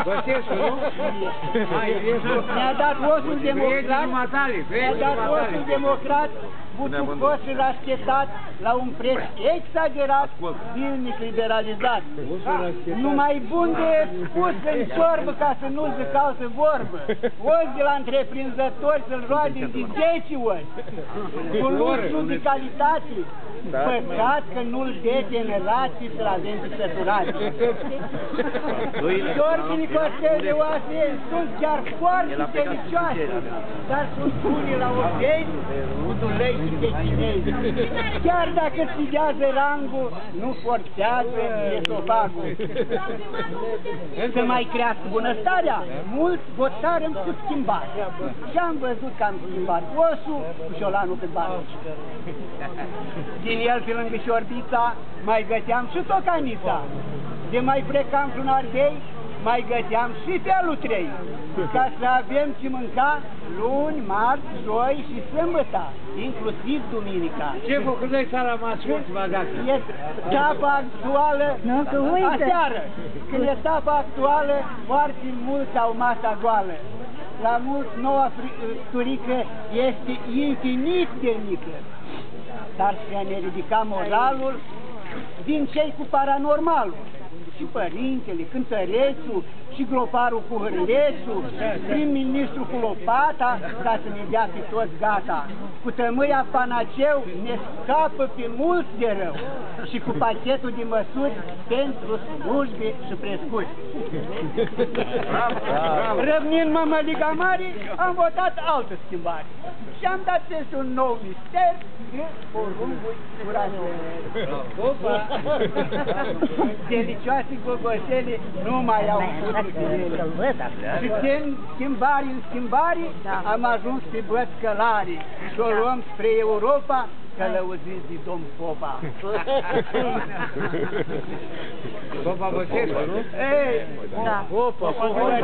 Băsescu, nu? Mi-a dat osul democrat, mi-a dat osul democrat, butucos și raschetat la un preț exagerat, zilnic liberalizat. Numai bun de pus în ciorbă ca să nu zic altă vorbă. Ozi de la întreprinzători să-l roade de 10 ori. Cu lucru de calitate. Păcat că nu-l de generații să-l avem pisăturați. Ciorbile cu astfel de oase sunt chiar foarte delicioase, dar sunt bune la obeni cu dulei și pechinezi. Chiar dacă stigează rangul, nu forțează esofagul. Să mai crească bunăstarea, mulți boțară-mi cu schimbare. Și am văzut că am schimbat osul cu șolanul pe bani. Din el, pe lângă șorbița, mai găteam și tocanița. De mai plecam într-un ardei, mai găteam și felul 3, ca să avem ce mânca luni, marți, joi și sâmbătă, inclusiv duminica. Șeful, când ai s-a rămas ultima dată? E etapa actuală, aseară, când e etapa actuală, foarte mulți au masa goală. La mulți, noua turică este infinit de mică. Dar să ne ridica moralul din cei cu paranormalul. Și părintele, cântărețul, și groparul cu hârlețul, prim-ministru cu lopata, ca să ne dea pe toți gata. Cu tămâia panaceu ne scapă pe mulți de rău și cu pachetul de măsuri pentru slujbe și prescuți. Revenind mămăliga mare, am votat altă schimbare și am dat peste un nou mister de porumbui curajos. Delicioase gogosele nu mai au putut de ele. Și din schimbare în schimbare am ajuns pe băți călare și o luăm spre Europa, călăuziți de domn Popa. Popa Băsescu, nu? Ei, Da. Popa, Popa,